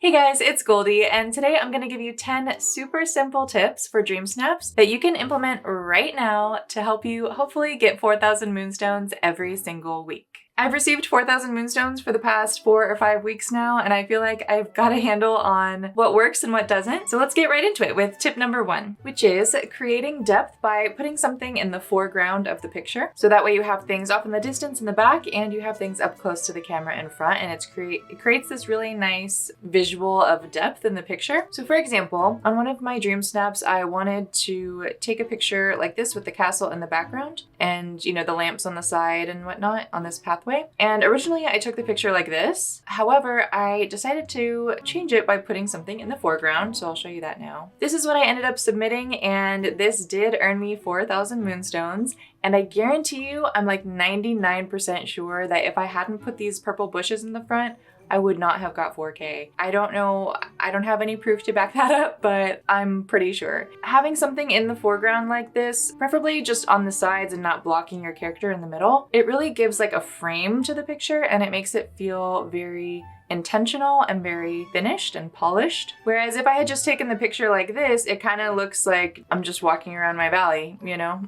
Hey guys, it's Goldie, and today I'm going to give you 10 super simple tips for Dreamsnaps that you can implement right now to help you hopefully get 4,000 moonstones every single week. I've received 4,000 moonstones for the past 4 or 5 weeks now, and I feel like I've got a handle on what works and what doesn't. So let's get right into it with tip number 1, which is creating depth by putting something in the foreground of the picture. So that way you have things off in the distance in the back and you have things up close to the camera in front, and it creates this really nice visual of depth in the picture. So for example, on one of my Dreamsnaps, I wanted to take a picture like this with the castle in the background and, you know, the lamps on the side and whatnot on this pathway. And originally I took the picture like this. However, I decided to change it by putting something in the foreground. So I'll show you that now. This is what I ended up submitting, and this did earn me 4,000 moonstones. And I guarantee you, I'm like 99% sure that if I hadn't put these purple bushes in the front, I would not have got 4K. I don't know, I don't have any proof to back that up, but I'm pretty sure. Having something in the foreground like this, preferably just on the sides and not blocking your character in the middle, it really gives like a frame to the picture and it makes it feel very intentional and very finished and polished. Whereas if I had just taken the picture like this, it kind of looks like I'm just walking around my valley, you know?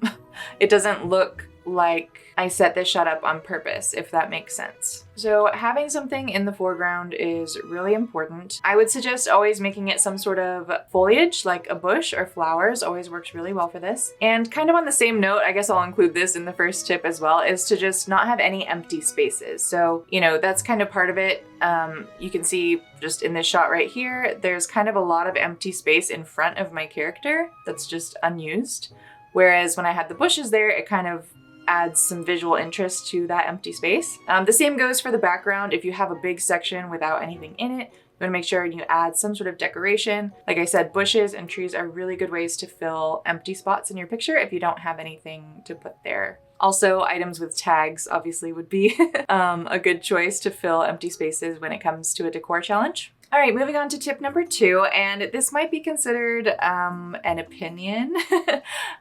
It doesn't look like I set this shot up on purpose, if that makes sense. So having something in the foreground is really important. I would suggest always making it some sort of foliage, like a bush or flowers always works really well for this. And kind of on the same note, I guess I'll include this in the first tip as well, is to just not have any empty spaces. So, you know, that's kind of part of it. You can see just in this shot right here, there's kind of a lot of empty space in front of my character that's just unused. Whereas when I had the bushes there, it kind of adds some visual interest to that empty space. The same goes for the background. If you have a big section without anything in it, you want to make sure you add some sort of decoration. Like I said, bushes and trees are really good ways to fill empty spots in your picture if you don't have anything to put there. Also, items with tags obviously would be a good choice to fill empty spaces when it comes to a decor challenge. All right, moving on to tip number 2, and this might be considered an opinion.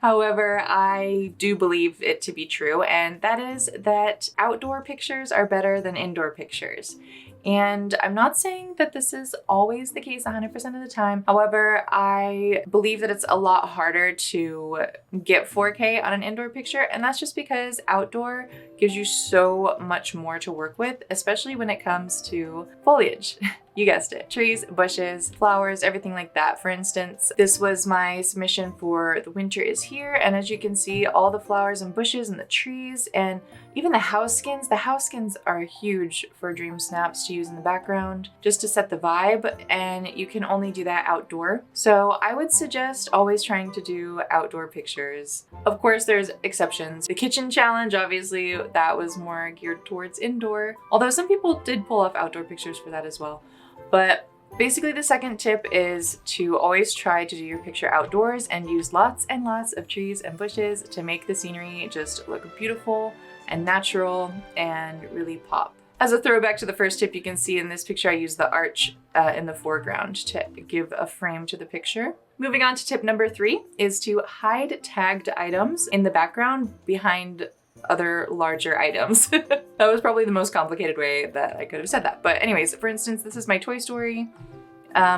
However, I do believe it to be true, and that is that outdoor pictures are better than indoor pictures. And I'm not saying that this is always the case 100% of the time. However, I believe that it's a lot harder to get 4K on an indoor picture, and that's just because outdoor gives you so much more to work with, especially when it comes to foliage. You guessed it. Trees, bushes, flowers, everything like that. For instance, this was my submission for The Winter is Here, and as you can see, all the flowers and bushes and the trees and even the house skins. The house skins are huge for Dreamsnaps to use in the background just to set the vibe, and you can only do that outdoor. So I would suggest always trying to do outdoor pictures. Of course, there's exceptions. The kitchen challenge, obviously, that was more geared towards indoor, although some people did pull off outdoor pictures for that as well. But basically the second tip is to always try to do your picture outdoors and use lots and lots of trees and bushes to make the scenery just look beautiful and natural and really pop. As a throwback to the first tip, you can see in this picture I use the arch in the foreground to give a frame to the picture. Moving on to tip number 3 is to hide tagged items in the background behind other larger items. That was probably the most complicated way that I could have said that. But anyways, for instance, this is my Toy Story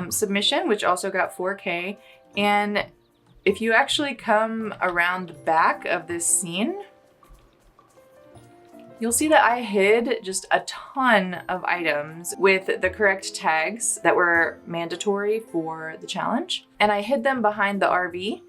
submission, which also got 4K. And if you actually come around the back of this scene, you'll see that I hid just a ton of items with the correct tags that were mandatory for the challenge. And I hid them behind the RV.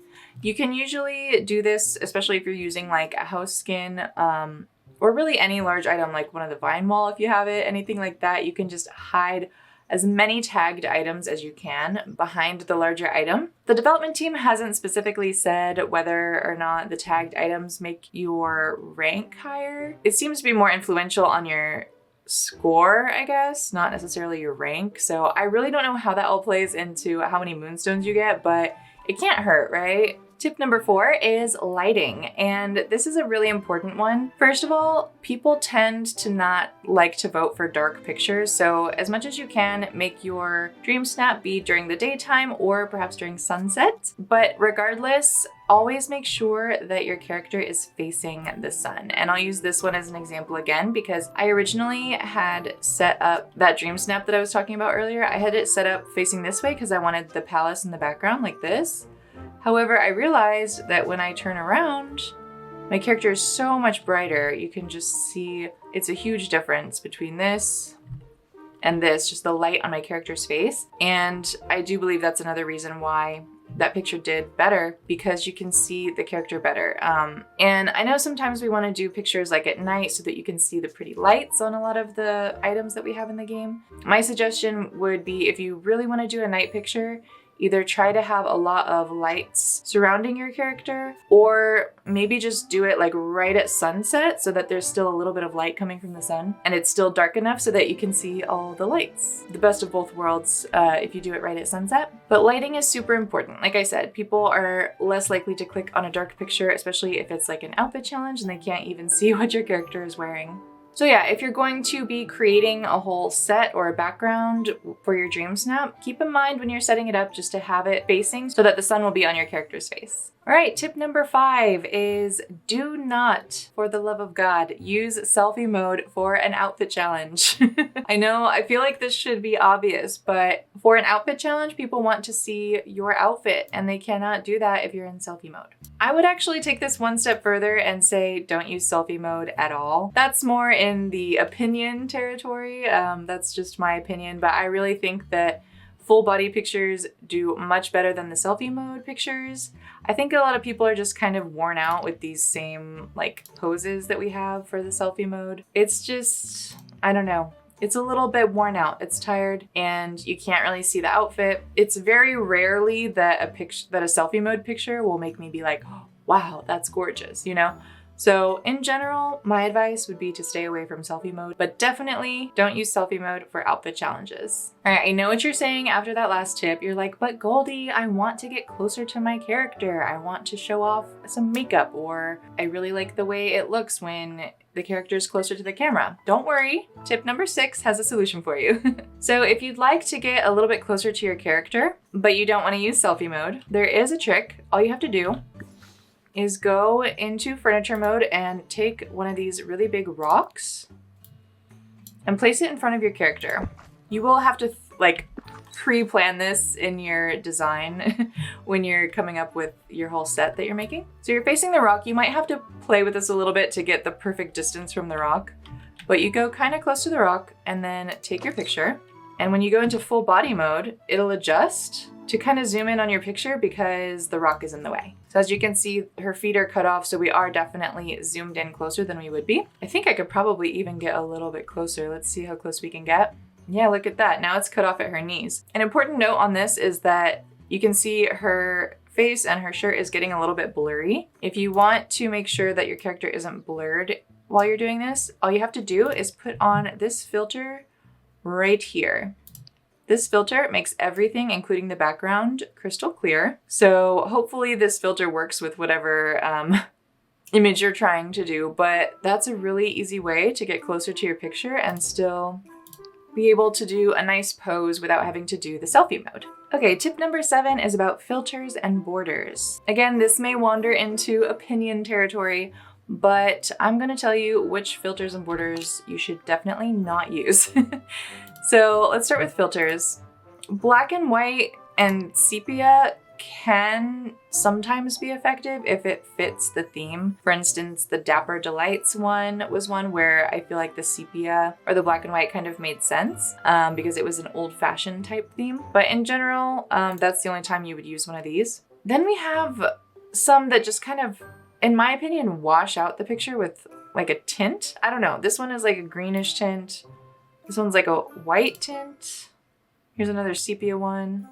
You can usually do this, especially if you're using like a house skin or really any large item like one of the vine wall if you have it, anything like that. You can just hide as many tagged items as you can behind the larger item. The development team hasn't specifically said whether or not the tagged items make your rank higher. It seems to be more influential on your score, I guess, not necessarily your rank. So I really don't know how that all plays into how many moonstones you get, but it can't hurt, right? Tip number 4 is lighting, and this is a really important one. First of all, people tend to not like to vote for dark pictures, so as much as you can, make your dream snap be during the daytime or perhaps during sunset. But regardless, always make sure that your character is facing the sun. And I'll use this one as an example again because I originally had set up that dream snap that I was talking about earlier. I had it set up facing this way because I wanted the palace in the background like this. However, I realized that when I turn around, my character is so much brighter. You can just see it's a huge difference between this and this, just the light on my character's face. And I do believe that's another reason why that picture did better, because you can see the character better. And I know sometimes we want to do pictures like at night so that you can see the pretty lights on a lot of the items that we have in the game. My suggestion would be, if you really want to do a night picture, either try to have a lot of lights surrounding your character, or maybe just do it like right at sunset so that there's still a little bit of light coming from the sun and it's still dark enough so that you can see all the lights. The best of both worlds if you do it right at sunset. But lighting is super important. Like I said, people are less likely to click on a dark picture, especially if it's like an outfit challenge and they can't even see what your character is wearing. So yeah, if you're going to be creating a whole set or a background for your dream snap, keep in mind when you're setting it up just to have it facing so that the sun will be on your character's face. All right, tip number 5 is do not, for the love of God, use selfie mode for an outfit challenge. I know, I feel like this should be obvious, but for an outfit challenge, people want to see your outfit and they cannot do that if you're in selfie mode. I would actually take this one step further and say don't use selfie mode at all. That's more in the opinion territory. That's just my opinion, but I really think that full body pictures do much better than the selfie mode pictures. I think a lot of people are just kind of worn out with these same like poses that we have for the selfie mode. It's just, I don't know. It's a little bit worn out. It's tired and you can't really see the outfit. It's very rarely that a selfie mode picture will make me be like, oh, wow, that's gorgeous, you know? So in general, my advice would be to stay away from selfie mode, but definitely don't use selfie mode for outfit challenges. All right, I know what you're saying after that last tip. You're like, but Goldie, I want to get closer to my character. I want to show off some makeup, or I really like the way it looks when the character is closer to the camera. Don't worry, tip number 6 has a solution for you. So if you'd like to get a little bit closer to your character, but you don't want to use selfie mode, there is a trick. All you have to do is go into furniture mode and take one of these really big rocks and place it in front of your character. You will have to like pre-plan this in your design when you're coming up with your whole set that you're making. So you're facing the rock. You might have to play with this a little bit to get the perfect distance from the rock, but you go kind of close to the rock and then take your picture. And when you go into full body mode, it'll adjust to kind of zoom in on your picture because the rock is in the way. So as you can see, her feet are cut off, so we are definitely zoomed in closer than we would be. I think I could probably even get a little bit closer. Let's see how close we can get. Yeah, look at that. Now it's cut off at her knees. An important note on this is that you can see her face and her shirt is getting a little bit blurry. If you want to make sure that your character isn't blurred while you're doing this, all you have to do is put on this filter right here. This filter makes everything, including the background, crystal clear. So hopefully this filter works with whatever image you're trying to do, but that's a really easy way to get closer to your picture and still be able to do a nice pose without having to do the selfie mode. Okay, tip number 7 is about filters and borders. Again, this may wander into opinion territory, but I'm gonna tell you which filters and borders you should definitely not use. So let's start with filters. Black and white and sepia can sometimes be effective if it fits the theme. For instance, the Dapper Delights one was one where I feel like the sepia or the black and white kind of made sense because it was an old-fashioned type theme. But in general, that's the only time you would use one of these. Then we have some that just kind of, in my opinion, wash out the picture with like a tint. I don't know. This one is like a greenish tint. This one's like a white tint. Here's another sepia one.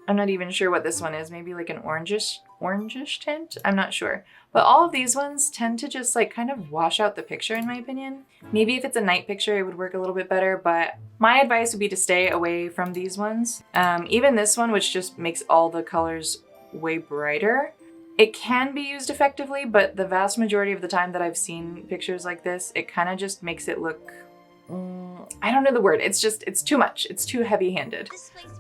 I'm not even sure what this one is. Maybe like an orangish tint? I'm not sure. But all of these ones tend to just like kind of wash out the picture in my opinion. Maybe if it's a night picture, it would work a little bit better, but my advice would be to stay away from these ones. Even this one, which just makes all the colors way brighter. It can be used effectively, but the vast majority of the time that I've seen pictures like this, it kind of just makes it look, I don't know the word. It's too much. It's too heavy-handed.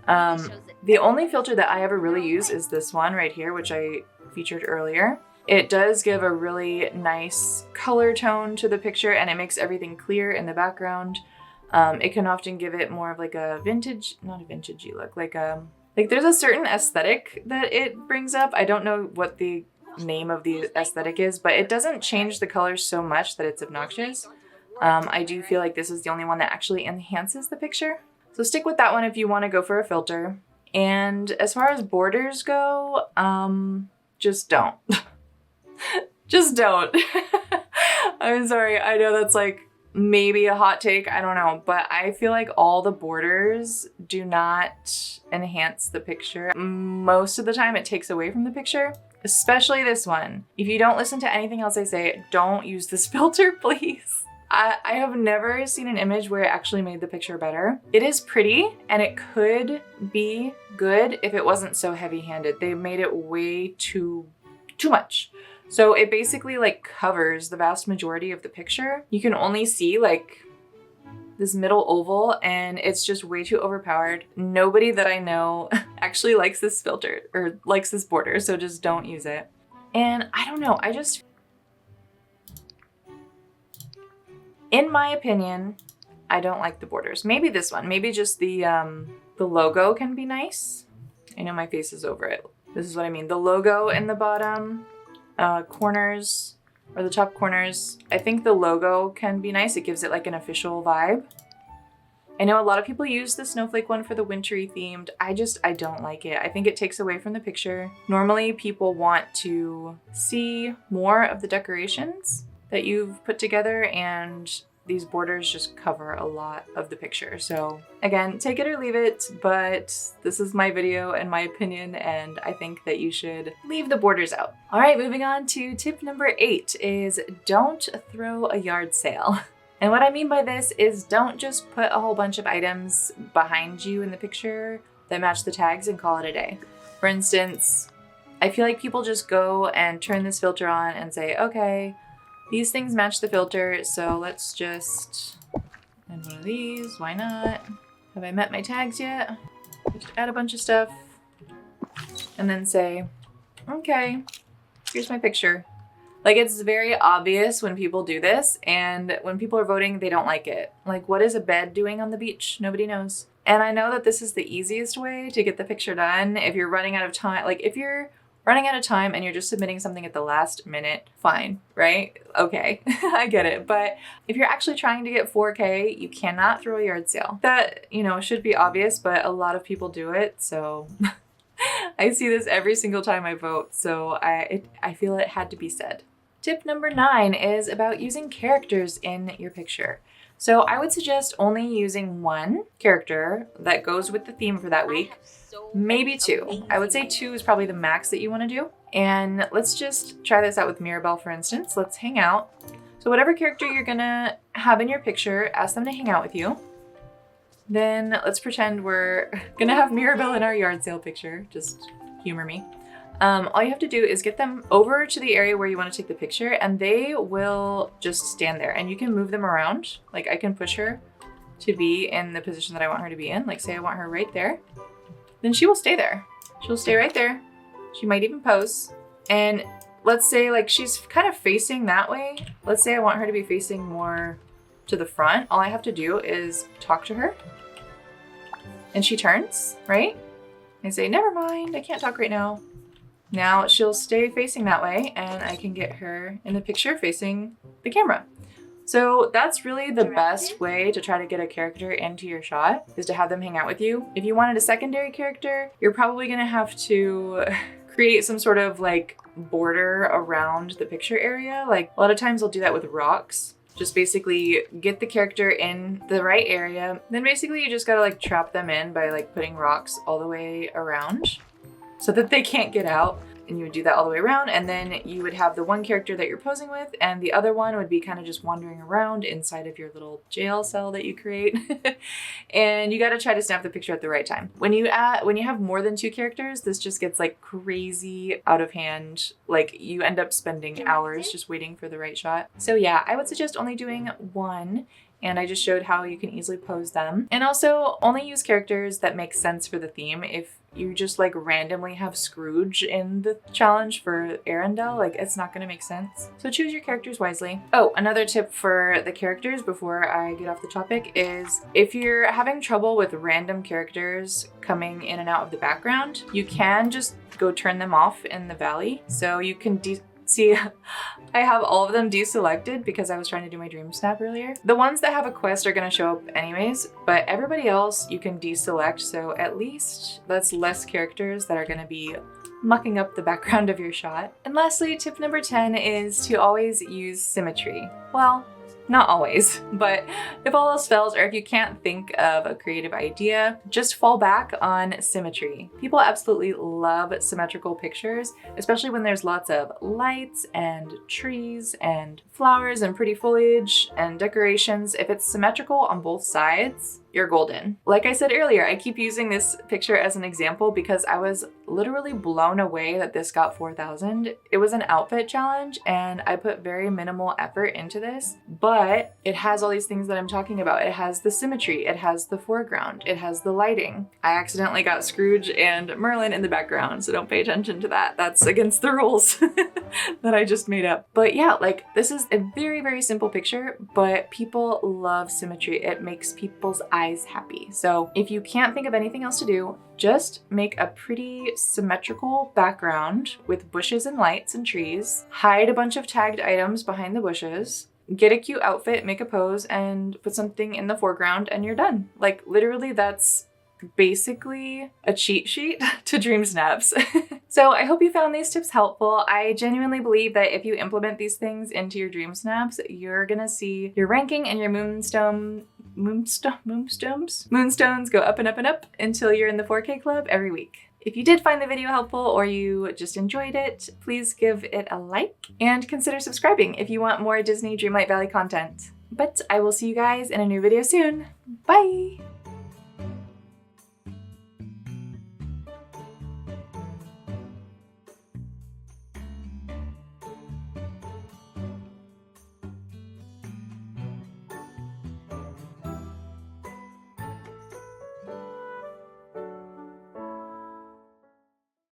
The only filter that I ever really use is this one right here, which I featured earlier. It does give a really nice color tone to the picture and it makes everything clear in the background. It can often give it more of like a vintage, not a vintagey look, like there's a certain aesthetic that it brings up. I don't know what the name of the aesthetic is, but it doesn't change the colors so much that it's obnoxious. I do feel like this is the only one that actually enhances the picture. So stick with that one if you want to go for a filter. And as far as borders go, just don't. Just don't. I'm sorry. I know that's like maybe a hot take. I don't know. But I feel like all the borders do not enhance the picture. Most of the time it takes away from the picture, especially this one. If you don't listen to anything else I say, don't use this filter, please. I have never seen an image where it actually made the picture better. It is pretty and it could be good if it wasn't so heavy-handed. They made it way too much. So it basically like covers the vast majority of the picture. You can only see like this middle oval and it's just way too overpowered. Nobody that I know actually likes this filter or likes this border, so just don't use it. And I don't know, in my opinion, I don't like the borders. Maybe this one, maybe just the logo can be nice. I know my face is over it. This is what I mean. The logo in the bottom corners or the top corners, I think the logo can be nice. It gives it like an official vibe. I know a lot of people use the snowflake one for the wintry themed. I don't like it. I think it takes away from the picture. Normally people want to see more of the decorations that you've put together, and these borders just cover a lot of the picture. So again, take it or leave it, but this is my video and my opinion, and I think that you should leave the borders out. All right, moving on to tip number 8 is don't throw a yard sale. And what I mean by this is don't just put a whole bunch of items behind you in the picture that match the tags and call it a day. For instance, I feel like people just go and turn this filter on and say, okay, these things match the filter, so let's just add one of these. Why not? Have I met my tags yet? Just add a bunch of stuff and then say, okay, here's my picture. Like, it's very obvious when people do this, and when people are voting, they don't like it. Like, what is a bed doing on the beach? Nobody knows. And I know that this is the easiest way to get the picture done. If you're running out of time, like if you're running out of time and you're just submitting something at the last minute, fine, right? Okay, I get it. But if you're actually trying to get 4K, you cannot throw a yard sale. That, you know, should be obvious, but a lot of people do it. So I see this every single time I vote. So I feel it had to be said. Tip number 9 is about using characters in your picture. So I would suggest only using one character that goes with the theme for that week. Maybe 2. I would say 2 is probably the max that you want to do. And let's just try this out with Mirabelle, for instance. Let's hang out. So whatever character you're gonna have in your picture, ask them to hang out with you. Then let's pretend we're gonna have Mirabelle in our yard sale picture. Just humor me. All you have to do is get them over to the area where you want to take the picture, and they will just stand there. And you can move them around. Like, I can push her to be in the position that I want her to be in. Like, say I want her right there. Then she will stay there. She'll stay right there. She might even pose. And let's say like she's kind of facing that way. Let's say I want her to be facing more to the front. All I have to do is talk to her. And she turns, right? And say, never mind, I can't talk right now. Now she'll stay facing that way, and I can get her in the picture facing the camera. So that's really the best way to try to get a character into your shot, is to have them hang out with you. If you wanted a secondary character, you're probably gonna have to create some sort of like border around the picture area. Like a lot of times they'll do that with rocks. Just basically get the character in the right area. Then basically you just gotta like trap them in by like putting rocks all the way around so that they can't get out. And you would do that all the way around, and then you would have the one character that you're posing with, and the other one would be kind of just wandering around inside of your little jail cell that you create. And you got to try to snap the picture at the right time. When you have more than 2 characters, this just gets like crazy out of hand. Like you end up spending hours just waiting for the right shot. So yeah, I would suggest only doing 1. And I just showed how you can easily pose them. And also only use characters that make sense for the theme. If you just like randomly have Scrooge in the challenge for Arendelle, like it's not gonna make sense. So choose your characters wisely. Oh, another tip for the characters before I get off the topic is if you're having trouble with random characters coming in and out of the background, you can just go turn them off in the valley. So you can see, I have all of them deselected because I was trying to do my dream snap earlier. The ones that have a quest are going to show up anyways, but everybody else you can deselect, so at least that's less characters that are going to be mucking up the background of your shot. And lastly, tip number 10 is to always use symmetry. Well, not always, but if all else fails, or if you can't think of a creative idea, just fall back on symmetry. People absolutely love symmetrical pictures, especially when there's lots of lights and trees and flowers and pretty foliage and decorations. If it's symmetrical on both sides, you're golden. Like I said earlier, I keep using this picture as an example because I was literally blown away that this got 4,000. It was an outfit challenge and I put very minimal effort into this, but it has all these things that I'm talking about. It has the symmetry, it has the foreground, it has the lighting. I accidentally got Scrooge and Merlin in the background, so don't pay attention to that. That's against the rules that I just made up. But yeah, like this is a very, very simple picture, but people love symmetry. It makes people's eyes happy. So if you can't think of anything else to do, just make a pretty symmetrical background with bushes and lights and trees, hide a bunch of tagged items behind the bushes, get a cute outfit, make a pose, and put something in the foreground and you're done. Like literally that's basically a cheat sheet to Dreamsnaps. So I hope you found these tips helpful. I genuinely believe that if you implement these things into your Dreamsnaps, you're gonna see your ranking and your moonstones go up and up and up until you're in the 4K club every week. If you did find the video helpful or you just enjoyed it, please give it a like and consider subscribing if you want more Disney Dreamlight Valley content. But I will see you guys in a new video soon. Bye!